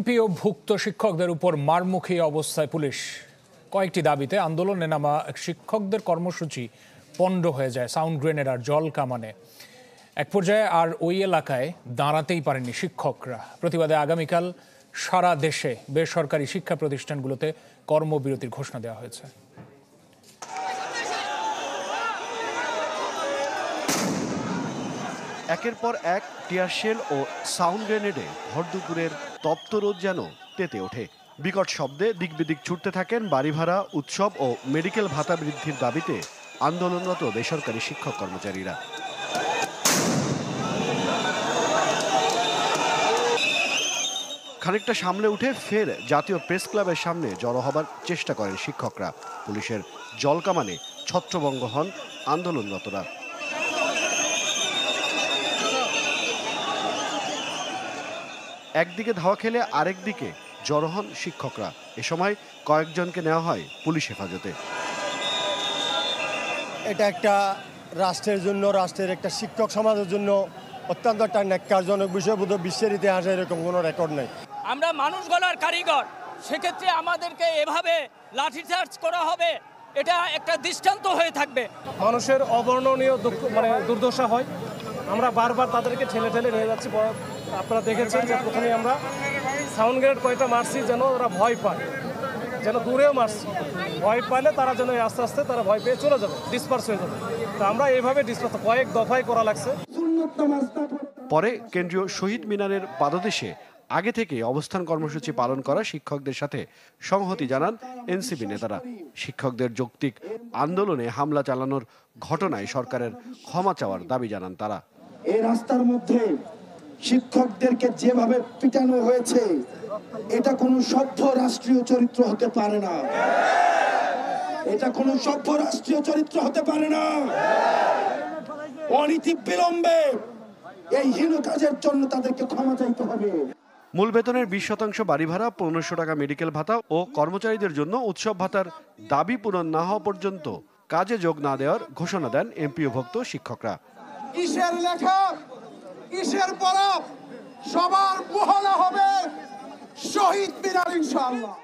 এমপিওভুক্ত শিক্ষকদের উপর মারমুখী অবস্থায় পুলিশ। কয়েকটি দাবিতে আন্দোলনে নামা শিক্ষকদের কর্মসূচি পণ্ড হয়ে যায় সাউন্ড গ্রেনেড আর জল কামানে। এক পর্যায়ে আর ওই এলাকায় দাঁড়াতেই পারেননি শিক্ষকরা। প্রতিবাদে আগামীকাল সারা দেশে বেসরকারি শিক্ষা প্রতিষ্ঠানগুলোতে কর্মবিরতির ঘোষণা দেওয়া হয়েছে। একের পর এক টিয়ার শেল ও সাউন্ড গ্রেনেডে ভরদুপুরের তপ্ত রোদ যেন তেতে ওঠে। বিকট শব্দে দিকবিদিক ছুটতে থাকেন বাড়ি ভাড়া, উৎসব ও মেডিকেল ভাতা বৃদ্ধির দাবিতে আন্দোলনরত বেসরকারি শিক্ষক কর্মচারীরা। খানিকটা সামলে উঠে ফের জাতীয় প্রেস ক্লাবের সামনে জড়ো হবার চেষ্টা করেন শিক্ষকরা। পুলিশের জলকামানে ছত্রভঙ্গ হন আন্দোলনরতরা। একদিকে ধাওয়া খেলে আরেক দিকে জড়ো হন শিক্ষকরা। এ সময় কয়েকজনকে নেওয়া হয় পুলিশ হেফাজতে। এটা একটা রাষ্ট্রের জন্য, রাষ্ট্রের একটা শিক্ষক সমাজের জন্য অত্যন্ত একটা ন্যাক্কারজনক বিষয়। বোধ বিশ্বের ইতিহাসে এরকম কোনো রেকর্ড নেই। আমরা মানুষ গলার কারিগর, সেক্ষেত্রে আমাদেরকে এভাবে লাঠিচার্জ করা হবে, এটা একটা দৃষ্টান্ত হয়ে থাকবে। মানুষের অবর্ণনীয় দুর্দশা হয়, আমরা বারবার তাদেরকে ঠেলে ঠেলে নিয়ে যাচ্ছি। আপনারা দেখেছেন যে প্রথমে আমরা সাউন্ড গ্রেনেড কয়েকটা মারছি যেন ওরা ভয় পায়, যেন দূরেও মারছি। ভয় পাইলে তারা যেন আস্তে আস্তে তারা ভয় পেয়ে চলে যাবে, ডিসপার্স হয়ে যাবে। তো আমরা এইভাবে ডিসপার্স কয়েক দফায় করা লাগছে। পরে কেন্দ্রীয় শহীদ মিনারের পাদদেশে আগে থেকে অবস্থান কর্মসূচি পালন করা শিক্ষকদের সাথে সংহতি জানান এনসিপি নেতারা। শিক্ষকদের যৌক্তিক আন্দোলনে হামলা চালানোর ঘটনায় সরকারের ক্ষমা চাওয়ার দাবি জানান তারা। এই রাস্তার মধ্যে শিক্ষকদেরকে যেভাবে পিটানো হয়েছে, এটা কোনো সভ্য রাষ্ট্রীয় চরিত্র হতে পারে না। এটা কোনো সভ্য রাষ্ট্রীয় চরিত্র হতে পারে না। অনীতি বিলম্বে এই হীন কাজের জন্য তাদেরকে ক্ষমা চাইতে হবে। মূল বেতনের 20% বাড়ি ভাড়া, 1500 টাকা মেডিকেল ভাতা ও কর্মচারীদের জন্য উৎসব ভাতার দাবি পূরণ না হওয়া পর্যন্ত কাজে যোগ না দেওয়ার ঘোষণা দেন এমপিওভুক্ত শিক্ষকরা। কিসের লেখা, কিসের পরব, সবার মহলা হবে শহীদ মিনার ইনশাআল্লাহ।